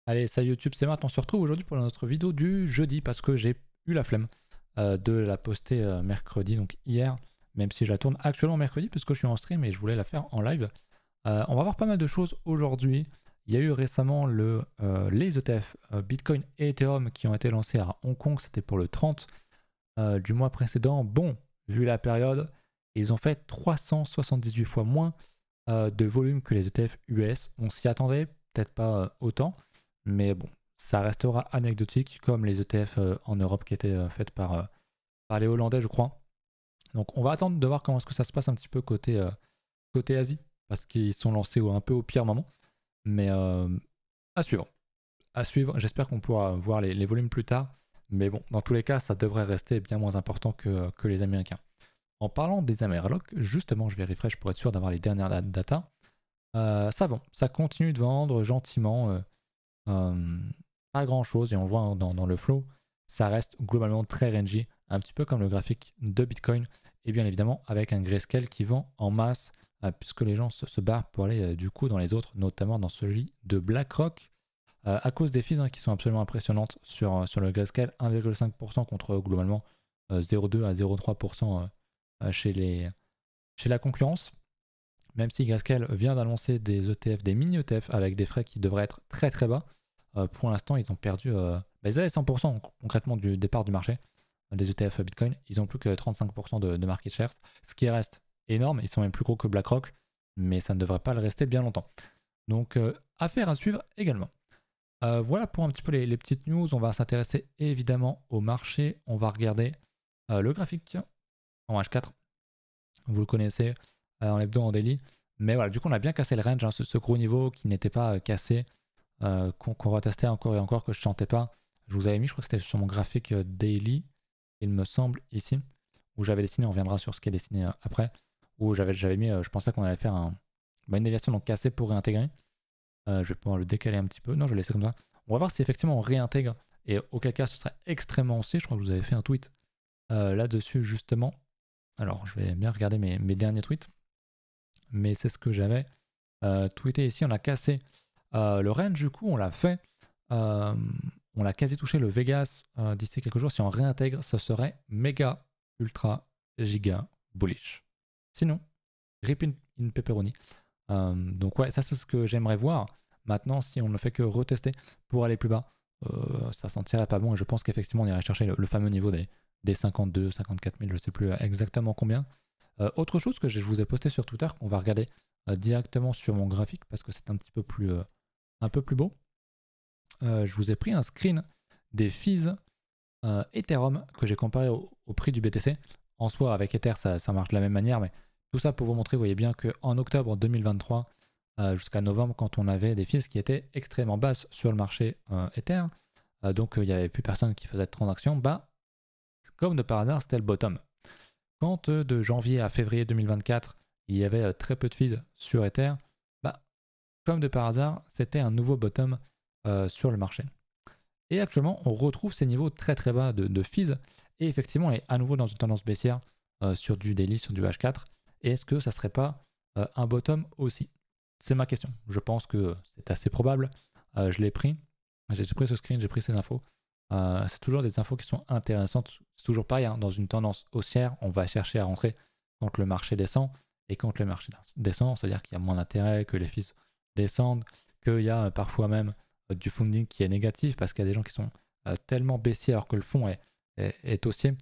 Allez, salut YouTube, c'est Matt, on se retrouve aujourd'hui pour notre vidéo du jeudi parce que j'ai eu la flemme de la poster mercredi, donc hier, même si je la tourne actuellement mercredi parce que je suis en stream et je voulais la faire en live. On va voir pas mal de choses aujourd'hui. Il y a eu récemment les ETF Bitcoin et Ethereum qui ont été lancés à Hong Kong, c'était pour le 30 du mois précédent. Bon, vu la période, ils ont fait 378 fois moins de volume que les ETF US. On s'y attendait, peut-être pas autant. Mais bon, ça restera anecdotique comme les ETF en Europe qui étaient faites par les Hollandais, je crois. Donc on va attendre de voir comment est-ce que ça se passe un petit peu côté Asie, parce qu'ils sont lancés un peu au pire moment. Mais à suivre. À suivre, j'espère qu'on pourra voir les volumes plus tard. Mais bon, dans tous les cas, ça devrait rester bien moins important que les Américains. En parlant des Amerlocs, justement, je vais refresh pour être sûr d'avoir les dernières datas. Ça vend, ça continue de vendre gentiment. Pas grand chose et on voit dans le flow, ça reste globalement très rangy, un petit peu comme le graphique de Bitcoin et bien évidemment avec un grayscale qui vend en masse puisque les gens se barrent pour aller du coup dans les autres, notamment dans celui de BlackRock à cause des fees qui sont absolument impressionnantes sur le grayscale, 1,5% contre globalement 0,2 à 0,3% chez la concurrence. Même si Grayscale vient d'annoncer des ETF, des mini ETF avec des frais qui devraient être très très bas, pour l'instant ils ont perdu, ils avaient 100% concrètement du départ du marché des ETF Bitcoin, ils ont plus que 35% de market share, ce qui reste énorme, ils sont même plus gros que BlackRock, mais ça ne devrait pas le rester bien longtemps. Donc affaire à suivre également. Voilà pour un petit peu les petites news, on va s'intéresser évidemment au marché, on va regarder le graphique en H4, vous le connaissez, en hebdo, en daily. Mais voilà, du coup, on a bien cassé le range, ce gros niveau qui n'était pas cassé, qu'on retestait encore et encore, que je ne sentais pas. Je vous avais mis, je crois que c'était sur mon graphique daily, il me semble, ici, où j'avais dessiné, on reviendra sur ce qui est dessiné après, où j'avais mis, je pensais qu'on allait faire une déviation donc cassée pour réintégrer. Je vais pouvoir le décaler un petit peu. Non, je vais laisser comme ça. On va voir si effectivement on réintègre, et auquel cas ce serait extrêmement haussier. Je crois que vous avez fait un tweet là-dessus, justement. Alors, je vais bien regarder mes derniers tweets. Mais c'est ce que j'avais tweeté ici. On a cassé le range, du coup, on l'a fait. On l'a quasi touché le Vegas d'ici quelques jours. Si on réintègre, ça serait méga, ultra, giga bullish. Sinon, rip in pepperoni. Donc, ouais, ça, c'est ce que j'aimerais voir. Maintenant, si on ne fait que retester pour aller plus bas, ça sentirait pas bon. Et je pense qu'effectivement, on irait chercher le fameux niveau des 52, 54 000, je ne sais plus exactement combien. Autre chose que je vous ai posté sur Twitter, qu'on va regarder directement sur mon graphique parce que c'est un petit peu plus, beau. Je vous ai pris un screen des fees Ethereum que j'ai comparé au prix du BTC. En soi, avec Ether, ça marche de la même manière, mais tout ça pour vous montrer, vous voyez bien qu'en octobre 2023 jusqu'à novembre, quand on avait des fees qui étaient extrêmement basses sur le marché Ether, donc il n'y avait plus personne qui faisait de transactions, comme de par hasard, c'était le bottom. Quand de janvier à février 2024, il y avait très peu de fees sur Ether, comme de par hasard, c'était un nouveau bottom sur le marché. Et actuellement, on retrouve ces niveaux très très bas de fees, et effectivement, on est à nouveau dans une tendance baissière sur du daily, sur du H4. Et est-ce que ça ne serait pas un bottom aussi? C'est ma question. Je pense que c'est assez probable. Je l'ai pris. J'ai pris ce screen, j'ai pris ces infos. C'est toujours des infos qui sont intéressantes. C'est toujours pareil, hein, dans une tendance haussière, on va chercher à rentrer quand le marché descend. Et quand le marché descend, c'est-à-dire qu'il y a moins d'intérêt, que les fees descendent, qu'il y a parfois même du funding qui est négatif parce qu'il y a des gens qui sont tellement baissiers alors que le fonds est haussier,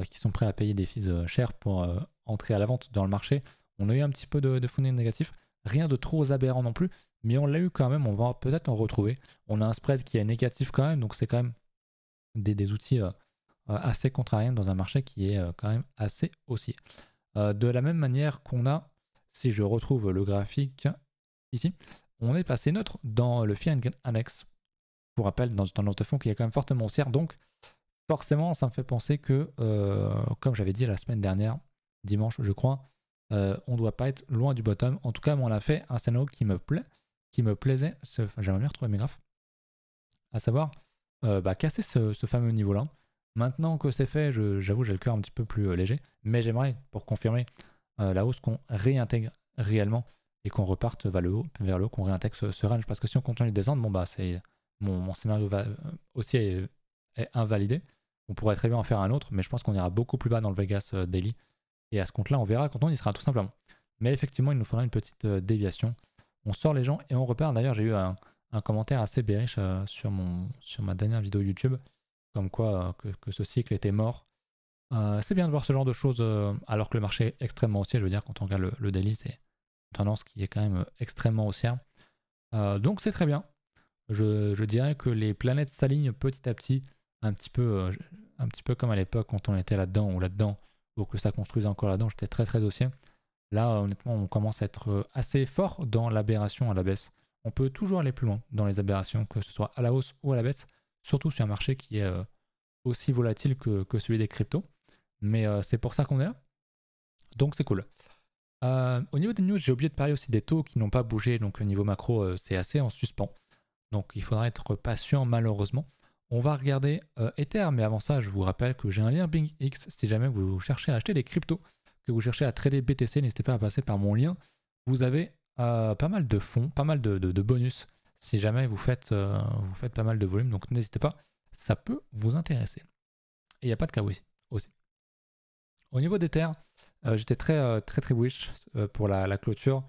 qui sont prêts à payer des fees chers pour entrer à la vente dans le marché. On a eu un petit peu de funding négatif, rien de trop aberrant non plus, mais on l'a eu quand même, on va peut-être en retrouver. On a un spread qui est négatif quand même, donc c'est quand même des outils assez contrariants dans un marché qui est quand même assez haussier. De la même manière qu'on a, si je retrouve le graphique ici, on est passé neutre dans le Fear and Annex, pour rappel, dans une tendance de fond qui est quand même fortement haussière, donc forcément ça me fait penser que, comme j'avais dit la semaine dernière, dimanche je crois, on ne doit pas être loin du bottom. En tout cas, on a fait un scénario qui me plaisait, j'aimerais bien retrouver mes graphes, à savoir casser ce fameux niveau-là. Maintenant que c'est fait, j'avoue, j'ai le cœur un petit peu plus léger, mais j'aimerais, pour confirmer la hausse, qu'on réintègre réellement et qu'on reparte vers le haut, qu'on réintègre ce range, parce que si on continue de descendre, c'est mon scénario haussier est invalidé. On pourrait très bien en faire un autre, mais je pense qu'on ira beaucoup plus bas dans le Vegas Daily. Et à ce compte-là, on verra quand on y sera, tout simplement. Mais effectivement, il nous faudra une petite déviation. On sort les gens et on repart. D'ailleurs, j'ai eu un commentaire assez bearish sur ma dernière vidéo YouTube, comme quoi que ce cycle était mort. C'est bien de voir ce genre de choses alors que le marché est extrêmement haussier. Je veux dire, quand on regarde le daily, c'est une tendance qui est quand même extrêmement haussière. Donc c'est très bien. Je dirais que les planètes s'alignent petit à petit, un petit peu comme à l'époque quand on était là-dedans ou là-dedans, ou que ça construisait encore là-dedans. J'étais très très haussier. Là, honnêtement, on commence à être assez fort dans l'aberration à la baisse. On peut toujours aller plus loin dans les aberrations, que ce soit à la hausse ou à la baisse, surtout sur un marché qui est aussi volatile que celui des cryptos. Mais c'est pour ça qu'on est là. Donc c'est cool. Au niveau des news, j'ai oublié de parler aussi des taux qui n'ont pas bougé. Donc au niveau macro, c'est assez en suspens. Donc il faudra être patient malheureusement. On va regarder Ether, mais avant ça, je vous rappelle que j'ai un lien BingX. Si jamais vous cherchez à acheter des cryptos, que vous cherchez à trader BTC, n'hésitez pas à passer par mon lien. Vous avez pas mal de fonds, pas mal de bonus si jamais vous faites pas mal de volume. Donc n'hésitez pas, ça peut vous intéresser. Et il n'y a pas de KYC aussi. Au niveau d'Ether, j'étais très bullish pour la clôture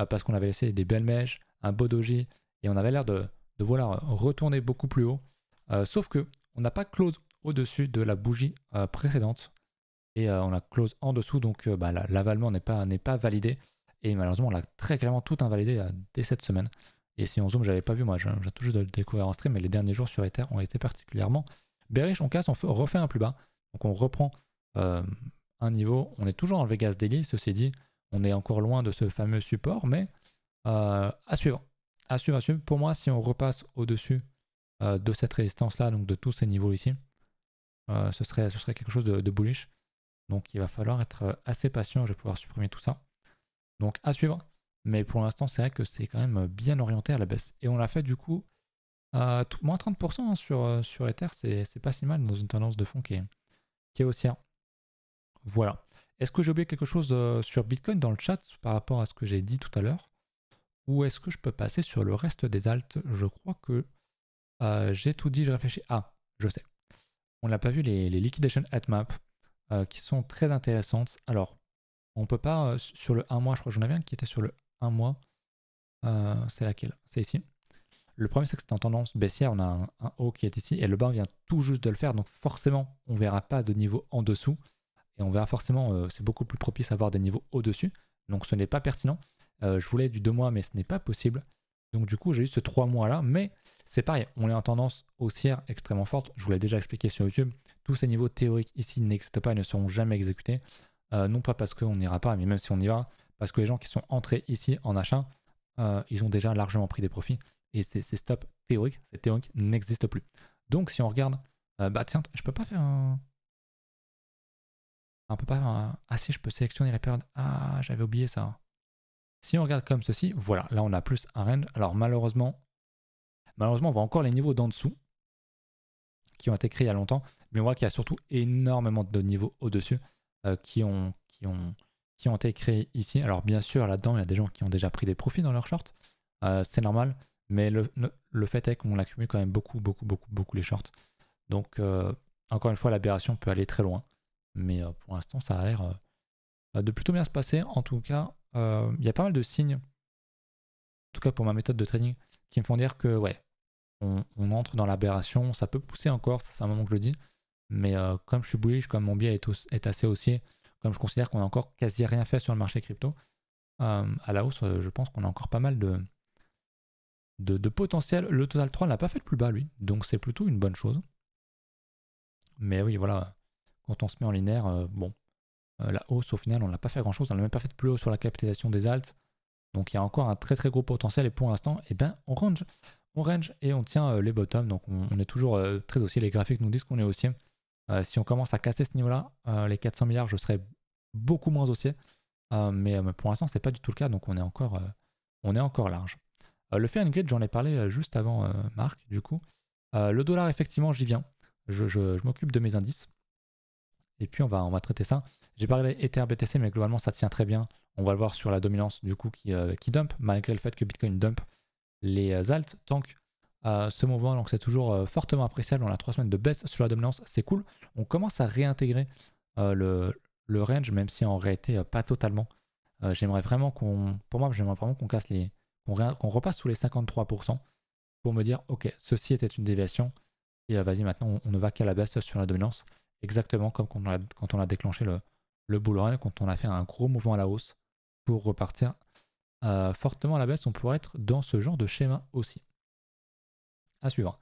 parce qu'on avait laissé des belles mèches, un beau doji et on avait l'air de vouloir retourner beaucoup plus haut. Sauf que on n'a pas close au-dessus de la bougie précédente et on a close en dessous, donc l'avalement n'est pas validé et malheureusement on l'a très clairement tout invalidé dès cette semaine. Et si on zoom, j'avais pas vu, moi j'ai tout juste de le découvrir en stream, mais les derniers jours sur Ether ont été particulièrement bearish. On casse, on refait un plus bas, donc on reprend un niveau. On est toujours dans le Vegas Daily, ceci dit, on est encore loin de ce fameux support, mais à suivre. À suivre. Pour moi, si on repasse au-dessus de cette résistance-là, donc de tous ces niveaux ici, ce serait quelque chose de bullish. Donc il va falloir être assez patient, je vais pouvoir supprimer tout ça. Donc à suivre, mais pour l'instant c'est vrai que c'est quand même bien orienté à la baisse. Et on l'a fait du coup moins 30% hein, sur Ether, c'est pas si mal dans une tendance de fond qui est haussière. Voilà. Est-ce que j'ai oublié quelque chose sur Bitcoin dans le chat par rapport à ce que j'ai dit tout à l'heure? Ou est-ce que je peux passer sur le reste des alts? Je crois que j'ai tout dit, je réfléchis. Ah, je sais. On n'a pas vu les liquidation at map qui sont très intéressantes. Alors, on peut pas sur le 1 mois, je crois que j'en avais un qui était sur le 1 mois. C'est laquelle? C'est ici. Le problème, c'est que c'est en tendance baissière. On a un haut qui est ici et le bas vient tout juste de le faire. Donc, forcément, on verra pas de niveau en dessous. Et on verra forcément, c'est beaucoup plus propice à avoir des niveaux au-dessus. Donc, ce n'est pas pertinent. Je voulais du 2 mois, mais ce n'est pas possible. Donc, du coup, j'ai eu ce 3 mois là. Mais c'est pareil, on est en tendance haussière extrêmement forte. Je vous l'ai déjà expliqué sur YouTube. Tous ces niveaux théoriques ici n'existent pas et ne seront jamais exécutés. Non pas parce qu'on n'ira pas, mais même si on y va, parce que les gens qui sont entrés ici en achat, ils ont déjà largement pris des profits. Et ces stops théoriques, ces théoriques n'existent plus. Donc si on regarde, tiens, je peux pas faire un... On peut pas faire un... Ah si, je peux sélectionner la période. Ah, j'avais oublié ça. Si on regarde comme ceci, voilà, là on a plus un range. Alors malheureusement, on voit encore les niveaux d'en dessous qui ont été créés il y a longtemps, mais on voit qu'il y a surtout énormément de niveaux au-dessus qui ont été créés ici. Alors bien sûr, là-dedans, il y a des gens qui ont déjà pris des profits dans leur short, c'est normal, mais le fait est qu'on accumule quand même beaucoup les shorts. Donc encore une fois, l'aberration peut aller très loin, mais pour l'instant, ça a l'air de plutôt bien se passer. En tout cas, il y a pas mal de signes, en tout cas pour ma méthode de trading, qui me font dire que ouais, on entre dans l'aberration, ça peut pousser encore, ça fait un moment que je le dis, mais comme je suis bullish, comme mon biais est assez haussier, comme je considère qu'on a encore quasi rien fait sur le marché crypto, à la hausse, je pense qu'on a encore pas mal de potentiel. Le total 3 n'a pas fait le plus bas lui, donc c'est plutôt une bonne chose. Mais oui, voilà, quand on se met en linéaire, la hausse au final, on n'a pas fait grand chose, on n'a même pas fait de plus haut sur la capitalisation des alts, donc il y a encore un très gros potentiel et pour l'instant, on range et on tient les bottoms, donc on est toujours très haussier. Les graphiques nous disent qu'on est haussier. Si on commence à casser ce niveau-là, les 400 milliards, je serai beaucoup moins haussier. Mais pour l'instant, c'est pas du tout le cas, donc on est encore large. Le Fear and Greed, j'en ai parlé juste avant Marc, du coup. Le dollar, effectivement, j'y viens. Je m'occupe de mes indices. Et puis on va traiter ça. J'ai parlé Ether BTC, mais globalement, ça tient très bien. On va le voir sur la dominance, du coup, qui dump, malgré le fait que Bitcoin dump. Les alts tankent ce mouvement, donc c'est toujours fortement appréciable. On a 3 semaines de baisse sur la dominance, c'est cool. On commence à réintégrer le range, même si en réalité pas totalement. J'aimerais vraiment j'aimerais vraiment qu'on casse qu'on repasse sous les 53% pour me dire, ok, ceci était une déviation, et vas-y, maintenant on ne va qu'à la baisse sur la dominance, exactement comme quand on a déclenché le bull run, quand on a fait un gros mouvement à la hausse pour repartir fortement à la baisse. On pourrait être dans ce genre de schéma aussi. À suivre.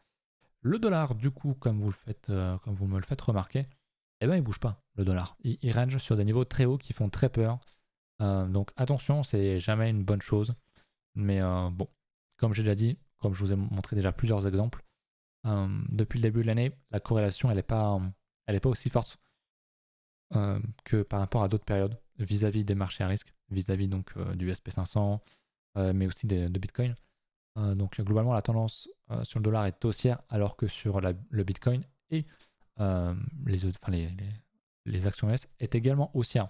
Le dollar, du coup, comme vous me le faites remarquer, eh ben il bouge pas, le dollar. Il range sur des niveaux très hauts qui font très peur. Donc attention, c'est jamais une bonne chose. Mais bon, comme j'ai déjà dit, comme je vous ai montré déjà plusieurs exemples, depuis le début de l'année, la corrélation, elle est pas aussi forte que par rapport à d'autres périodes vis-à-vis des marchés à risque, vis-à-vis donc du SP500, mais aussi de Bitcoin. Donc globalement, la tendance sur le dollar est haussière, alors que sur le Bitcoin et les actions US est également haussière.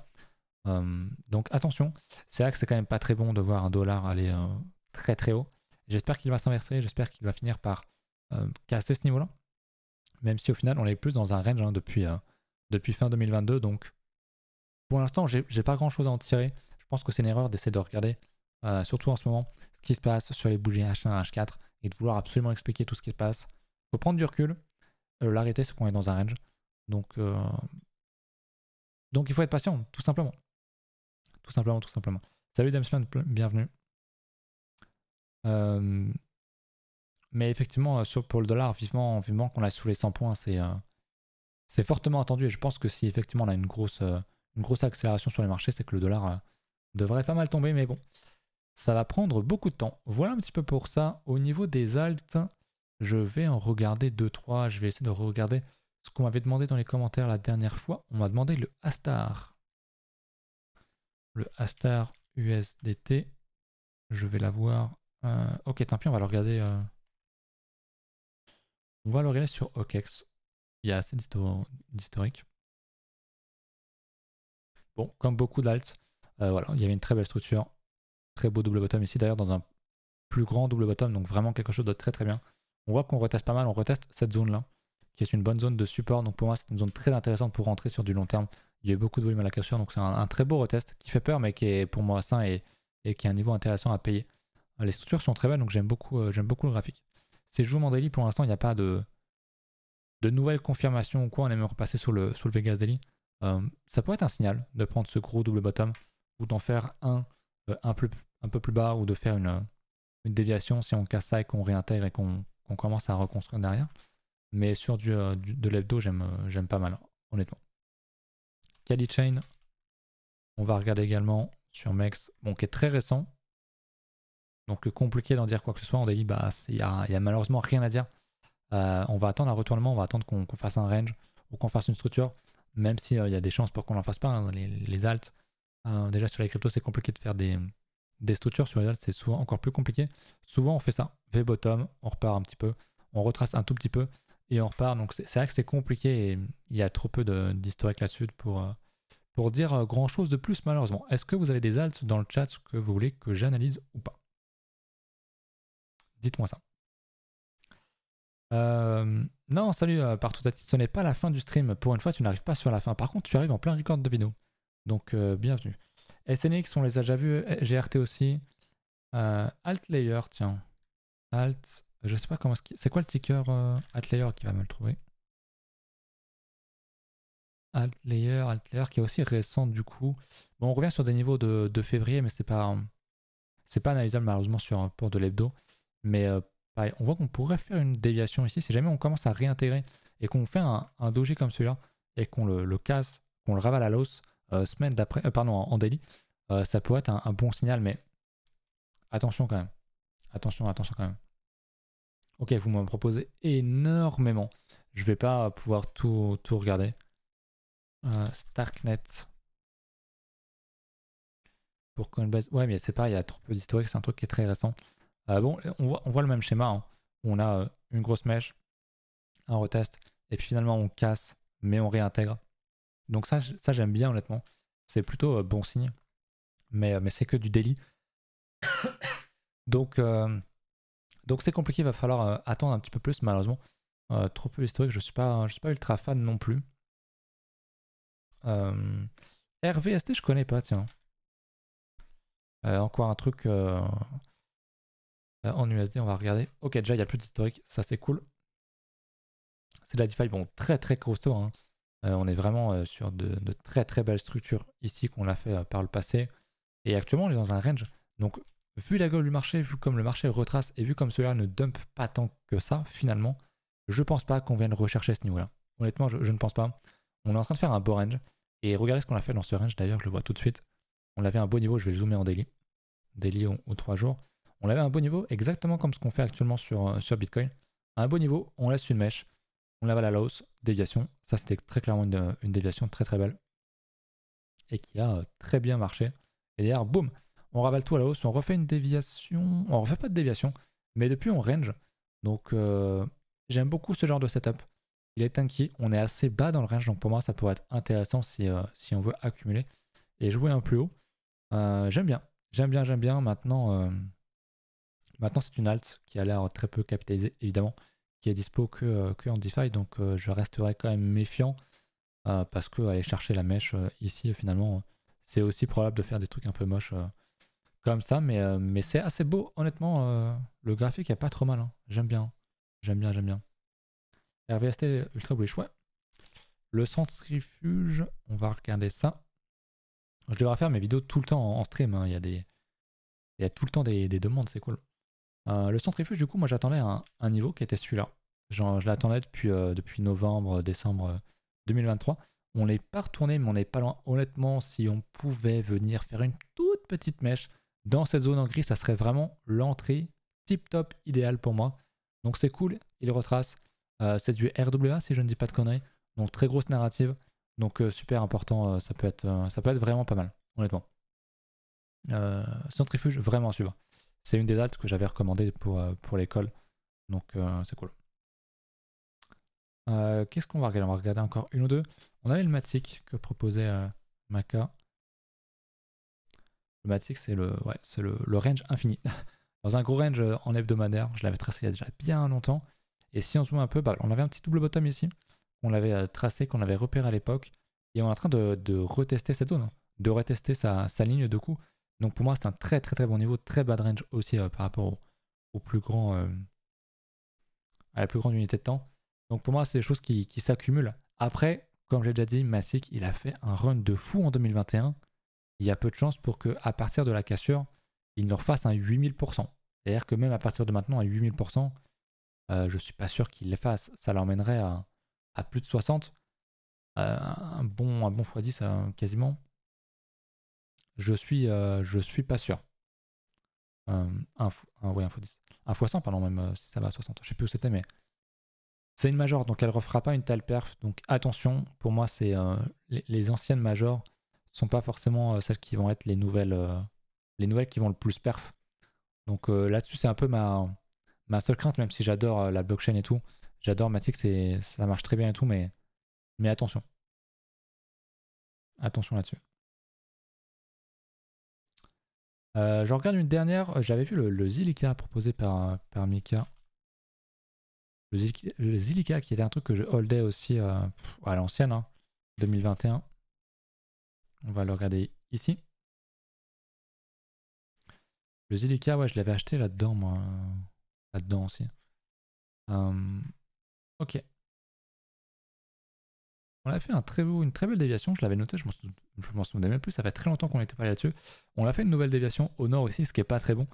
Donc attention, c'est vrai que c'est quand même pas très bon de voir un dollar aller très très haut. J'espère qu'il va s'inverser, j'espère qu'il va finir par casser ce niveau-là, même si au final on est plus dans un range depuis fin 2022. Donc pour l'instant, j'ai pas grand chose à en tirer. Je pense que c'est une erreur d'essayer de regarder, surtout en ce moment, ce qui se passe sur les bougies H1, H4 et de vouloir absolument expliquer tout ce qui se passe. Il faut prendre du recul. L'arrêter, c'est qu'on est dans un range. Donc il faut être patient, tout simplement. Tout simplement. Salut Damsland, bienvenue. Mais effectivement, pour le dollar, vivement qu'on a sous les 100 points, c'est fortement attendu. Et je pense que si effectivement on a une grosse accélération sur les marchés, c'est que le dollar devrait pas mal tomber. Mais bon, ça va prendre beaucoup de temps. Voilà un petit peu pour ça. Au niveau des alts, je vais en regarder 2-3. Je vais essayer de regarder ce qu'on m'avait demandé dans les commentaires la dernière fois. On m'a demandé le Astar. Le Astar USDT. Je vais l'avoir. Ok, tant pis, on va le regarder. On va le regarder sur OKEx. Il y a assez d'historique. Bon, comme beaucoup d'alts, voilà, il y avait une très belle structure. Très beau double bottom ici, d'ailleurs, dans un plus grand double bottom, donc vraiment quelque chose de très très bien. On voit qu'on reteste pas mal, on reteste cette zone-là, qui est une bonne zone de support. Donc pour moi, c'est une zone très intéressante pour rentrer sur du long terme. Il y a eu beaucoup de volume à la cassure, donc c'est un très beau retest qui fait peur, mais qui est pour moi sain et qui a un niveau intéressant à payer. Les structures sont très belles, donc j'aime beaucoup le graphique. C'est joué en daily, pour l'instant, il n'y a pas de nouvelles confirmations ou quoi. On est même repassé sur le Vegas Daily. Ça pourrait être un signal de prendre ce gros double bottom ou d'en faire un peu plus bas, ou de faire une déviation si on casse ça et qu'on réintègre et qu'on commence à reconstruire derrière. Mais sur de l'hebdo, j'aime pas mal, honnêtement. Kali Chain, on va regarder également sur MEX, bon, qui est très récent. Donc compliqué d'en dire quoi que ce soit. En daily, bah, il y a malheureusement rien à dire. On va attendre un retournement, on va attendre qu'on fasse un range ou qu'on fasse une structure, même s'il y a des chances pour qu'on n'en fasse pas, hein, les alts. Déjà sur les cryptos, c'est compliqué de faire des structures. Sur les alts, c'est souvent encore plus compliqué. Souvent, on fait ça, V-bottom, on repart un petit peu, on retrace un tout petit peu et on repart. Donc c'est vrai que c'est compliqué et il y a trop peu d'historique là-dessus pour dire grand chose de plus, malheureusement. Est-ce que vous avez des alts dans le chat que vous voulez que j'analyse ou pas? Dites-moi ça. Non, salut, partout, ce n'est pas la fin du stream. Pour une fois, tu n'arrives pas sur la fin. Par contre, tu arrives en plein record de vidéo. Donc, bienvenue. SNX, on les a déjà vus. GRT aussi. Altlayer, tiens. Alt, je sais pas comment. C'est quoi le ticker Altlayer qui va me le trouver? Altlayer qui est aussi récent du coup. Bon, on revient sur des niveaux de février, mais c'est pas analysable malheureusement pour de l'hebdo. Mais pareil, on voit qu'on pourrait faire une déviation ici. Si jamais on commence à réintégrer et qu'on fait un doji comme celui-là et qu'on le casse, qu'on le ravale à l'os semaine d'après, pardon, en daily, ça pourrait être un bon signal, mais attention quand même. Attention quand même. Ok, vous me proposez énormément. Je vais pas pouvoir tout regarder. Starknet. Pour Coinbase. Ouais, mais c'est pareil, il y a trop peu d'historique, c'est un truc qui est très récent. Bon, on voit le même schéma, hein, où on a une grosse mèche, un retest, et puis finalement on casse, mais on réintègre. Donc ça j'aime bien honnêtement. C'est plutôt bon signe. Mais c'est que du daily. Donc Donc c'est compliqué, il va falloir attendre un petit peu plus malheureusement. Trop peu historique, je suis pas ultra fan non plus. RVST je connais pas, tiens. Encore un truc en USD, on va regarder. Ok, déjà il y a plus d'historique, ça c'est cool. C'est de la DeFi, bon, très très costaud, hein. On est vraiment sur de très très belles structures ici qu'on a fait par le passé. Et actuellement on est dans un range. Donc vu la gueule du marché, vu comme le marché retrace et vu comme cela ne dump pas tant que ça finalement, je pense pas qu'on vienne rechercher ce niveau-là. Honnêtement, je ne pense pas. On est en train de faire un beau range. Et regardez ce qu'on a fait dans ce range d'ailleurs, je le vois tout de suite. On avait un beau niveau, je vais le zoomer en daily. Daily aux 3 jours. On avait un beau niveau exactement comme ce qu'on fait actuellement sur Bitcoin. Un beau niveau, on laisse une mèche. On la va à la hausse, déviation. Ça, c'était très clairement une déviation très très belle. Et qui a très bien marché. Et derrière, boum, on ravale tout à la hausse. On refait une déviation. On refait pas de déviation. Mais depuis, on range. Donc, j'aime beaucoup ce genre de setup. Il est tanky. On est assez bas dans le range. Donc, pour moi, ça pourrait être intéressant si on veut accumuler et jouer un plus haut. J'aime bien. J'aime bien. Maintenant, c'est une alt qui a l'air très peu capitalisée, évidemment, qui est dispo que en DeFi, donc je resterai quand même méfiant parce que aller chercher la mèche ici, finalement, c'est aussi probable de faire des trucs un peu moches comme ça, mais c'est assez beau, honnêtement. Le graphique est pas trop mal, hein. J'aime bien. RVST Ultra Bullish, ouais. Le centrifuge, on va regarder ça. Je devrais faire mes vidéos tout le temps en stream, hein. Il y a tout le temps des demandes, c'est cool. Le centrifuge, du coup, moi j'attendais un niveau qui était celui-là. Je l'attendais depuis novembre, décembre 2023. On n'est pas retourné, mais on n'est pas loin. Honnêtement, si on pouvait venir faire une toute petite mèche dans cette zone en gris, ça serait vraiment l'entrée tip top idéale pour moi. Donc c'est cool, il retrace. C'est du RWA si je ne dis pas de conneries. Donc très grosse narrative. Donc super important, ça peut être vraiment pas mal, honnêtement. Centrifuge, vraiment à suivre. C'est une des dates que j'avais recommandées pour l'école. Donc c'est cool. Qu'est-ce qu'on va regarder? On va regarder encore une ou deux. On avait le Matic que proposait Maka. Le Matic, c'est le range infini. Dans un gros range en hebdomadaire, je l'avais tracé il y a déjà bien longtemps. Et si on se met un peu, bah, on avait un petit double bottom ici, qu'on l'avait tracé, qu'on avait repéré à l'époque. Et on est en train de retester cette zone, hein, de retester sa ligne de coup. Donc pour moi, c'est un très très très bon niveau, très bas de range aussi par rapport au plus grand, à la plus grande unité de temps. Donc pour moi, c'est des choses qui s'accumulent. Après, comme j'ai déjà dit, Matic, il a fait un run de fou en 2021. Il y a peu de chances pour qu'à partir de la cassure, il nous refasse un 8000%. C'est-à-dire que même à partir de maintenant, à 8000%, je suis pas sûr qu'il les fasse. Ça l'emmènerait à plus de 60. Un bon x10 quasiment. Je suis pas sûr. Ouais, un x10. Un x100, pardon, même si ça va à 60. Je sais plus où c'était, mais c'est une major, donc elle refera pas une telle perf. Donc attention, pour moi, c'est les anciennes majors sont pas forcément celles qui vont être les nouvelles qui vont le plus perf. Donc là-dessus, c'est un peu ma seule crainte, même si j'adore la blockchain et tout. J'adore Matic, ça marche très bien et tout, mais attention. Attention là-dessus. Je regarde une dernière. J'avais vu le Zilliqa proposé par Mika. Le Zilliqa qui était un truc que je holdais aussi à l'ancienne, hein, 2021. On va le regarder ici. Le Zilliqa, ouais, je l'avais acheté là-dedans, moi. Là-dedans aussi. Ok. On a fait une très belle déviation, je l'avais noté, je m'en souvenais même plus, ça fait très longtemps qu'on n'était pas là-dessus. On a fait une nouvelle déviation au nord aussi, ce qui est pas très bon.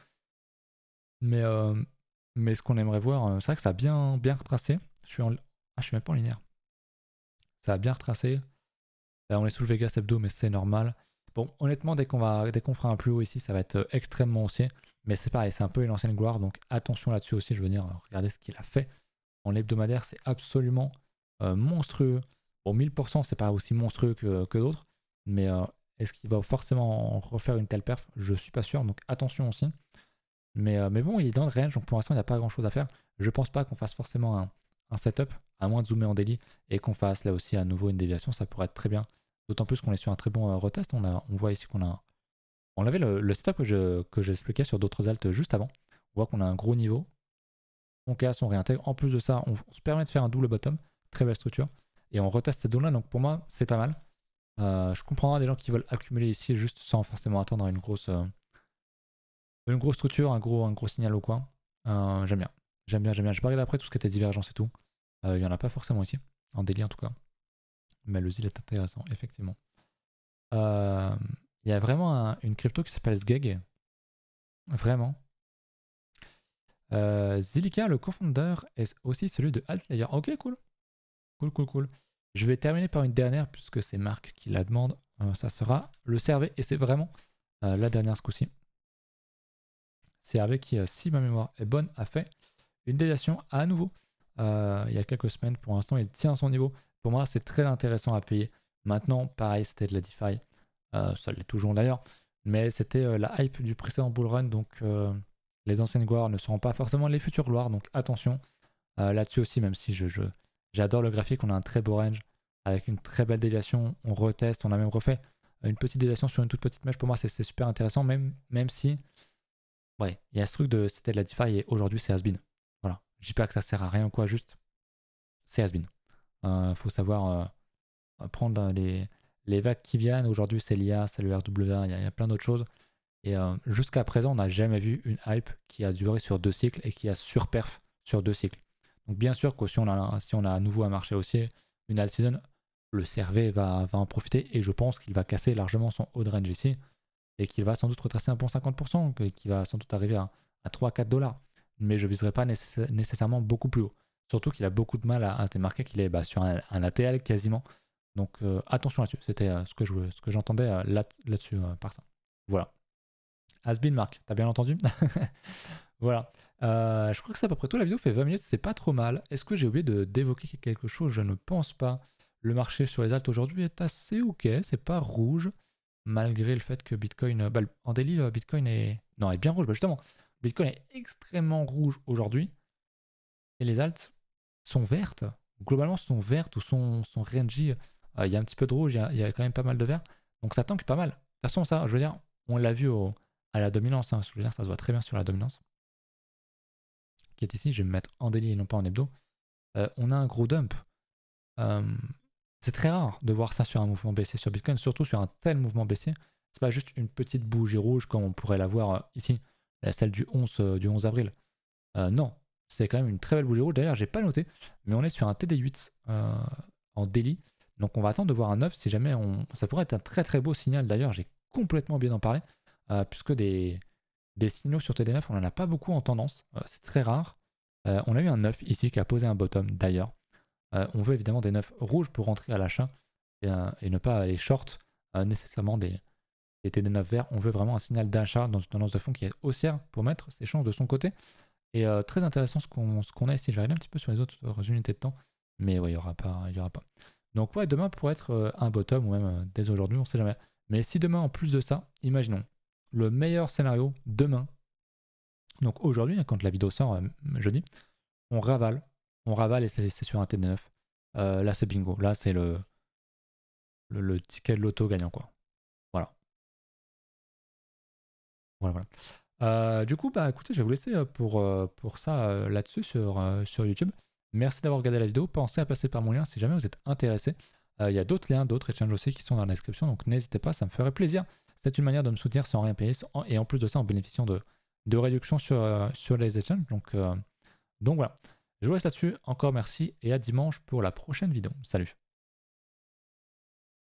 Mais ce qu'on aimerait voir, c'est vrai que ça a bien retracé. Je suis même pas en linéaire. Ça a bien retracé. Là, on est sous le Vegas hebdo, mais c'est normal. Bon, honnêtement, dès qu'on fera un plus haut ici, ça va être extrêmement haussier. Mais c'est pareil, c'est un peu une ancienne gloire, donc attention là-dessus aussi. Je veux dire, regardez ce qu'il a fait en hebdomadaire, c'est absolument monstrueux. Bon, 1000%, c'est pas aussi monstrueux que d'autres, mais est-ce qu'il va forcément refaire une telle perf? Je suis pas sûr, donc attention aussi. Mais bon, il est dans le range, donc pour l'instant, il n'y a pas grand chose à faire. Je pense pas qu'on fasse forcément un setup, à moins de zoomer en daily, et qu'on fasse là aussi à nouveau une déviation, ça pourrait être très bien. D'autant plus qu'on est sur un très bon retest. On voit ici qu'on a. On avait le setup que j'expliquais sur d'autres alts juste avant. On voit qu'on a un gros niveau. on casse, on réintègre. En plus de ça, on se permet de faire un double bottom, très belle structure. Et on reteste cette zone-là, donc pour moi, c'est pas mal. Je comprendrai des gens qui veulent accumuler ici juste sans forcément attendre une grosse structure, un gros signal au coin. J'aime bien. J'aime bien. J'ai pas regardé après tout ce qui était divergence et tout. Il n'y en a pas forcément ici, en daily en tout cas. Mais le ZIL est intéressant, effectivement. Il y a vraiment une crypto qui s'appelle SGEG. Vraiment. Zilliqa, le co-founder, est aussi celui de Altlayer. Ok, cool. Cool. Je vais terminer par une dernière, puisque c'est Marc qui la demande. Ça sera le CRV, et c'est vraiment la dernière ce coup-ci. CRV qui, si ma mémoire est bonne, a fait une déviation à nouveau il y a quelques semaines. Pour l'instant, il tient son niveau. Pour moi, c'est très intéressant à payer. Maintenant, pareil, c'était de la DeFi. Ça l'est toujours d'ailleurs. Mais c'était la hype du précédent bull run. Donc, les anciennes gloires ne seront pas forcément les futures gloires. Donc, attention là-dessus aussi, même si j'adore le graphique. On a un très beau range avec une très belle déviation. On reteste. On a même refait une petite déviation sur une toute petite mèche. Pour moi, c'est super intéressant. Même si, ouais, il y a ce truc de c'était de la DeFi et aujourd'hui, c'est has-been. Voilà. Je dis pas que ça sert à rien ou quoi, juste c'est has-been. Faut savoir prendre les vagues qui viennent. Aujourd'hui, c'est l'IA, c'est le RWA, il y a plein d'autres choses. Et jusqu'à présent, on n'a jamais vu une hype qui a duré sur 2 cycles et qui a surperf sur 2 cycles. Donc bien sûr que si on a à nouveau un marché haussier, une alt season, le CRV va en profiter et je pense qu'il va casser largement son haut de range ici et qu'il va sans doute retracer un bon 50%, qu'il va sans doute arriver à 3-4$. Mais je ne viserai pas nécessairement beaucoup plus haut. Surtout qu'il a beaucoup de mal à se démarquer, qu'il est sur un ATL quasiment. Donc attention là-dessus, c'était ce que j'entendais là-dessus par ça. Voilà. Has-been Marc, t'as bien entendu? Voilà. Je crois que c'est à peu près tout. La vidéo fait 20 minutes, c'est pas trop mal. Est-ce que j'ai oublié d'évoquer quelque chose? Je ne pense pas. Le marché sur les alts aujourd'hui est assez ok, c'est pas rouge, malgré le fait que Bitcoin, en daily, Bitcoin est bien rouge. Justement, Bitcoin est extrêmement rouge aujourd'hui et les alts sont vertes. Globalement, sont vertes ou sont rangy. Il y a un petit peu de rouge, il y a quand même pas mal de vert. Donc ça tank pas mal. De toute façon, ça, je veux dire, on l'a vu à la dominance. Je veux dire, ça se voit très bien sur la dominance. Qui est ici, je vais me mettre en daily et non pas en hebdo. On a un gros dump. C'est très rare de voir ça sur un mouvement baissier sur Bitcoin, surtout sur un tel mouvement baissier. C'est pas juste une petite bougie rouge comme on pourrait la voir ici, celle du 11 avril. Non, c'est quand même une très belle bougie rouge. D'ailleurs, j'ai pas noté, mais on est sur un TD8 en daily. Donc on va attendre de voir un 9 si jamais ça pourrait être un très très beau signal. D'ailleurs, j'ai complètement oublié d'en parler, puisque des signaux sur TD9, on n'en a pas beaucoup en tendance. C'est très rare. On a eu un 9 ici qui a posé un bottom d'ailleurs. On veut évidemment des 9 rouges pour rentrer à l'achat et ne pas aller short nécessairement des TD9 verts. On veut vraiment un signal d'achat dans une tendance de fond qui est haussière pour mettre ses chances de son côté. Et très intéressant ce qu'on a ici. Je vais regarder un petit peu sur les autres unités de temps. Mais ouais, il n'y aura pas. Donc ouais, demain pourrait être un bottom ou même dès aujourd'hui, on ne sait jamais. Mais si demain, en plus de ça, imaginons le meilleur scénario demain. Donc aujourd'hui, quand la vidéo sort jeudi, on ravale et c'est sur un TD9. Là, c'est bingo. Là, c'est le ticket de l'auto gagnant, quoi. Voilà. Du coup, bah écoutez, je vais vous laisser pour ça là-dessus sur YouTube. Merci d'avoir regardé la vidéo. Pensez à passer par mon lien si jamais vous êtes intéressé. Il y a d'autres liens, d'autres échanges aussi qui sont dans la description, donc n'hésitez pas, ça me ferait plaisir. C'est une manière de me soutenir sans rien payer et en plus de ça en bénéficiant de réductions sur les échanges. Donc voilà. Je vous laisse là-dessus. Encore merci et à dimanche pour la prochaine vidéo. Salut.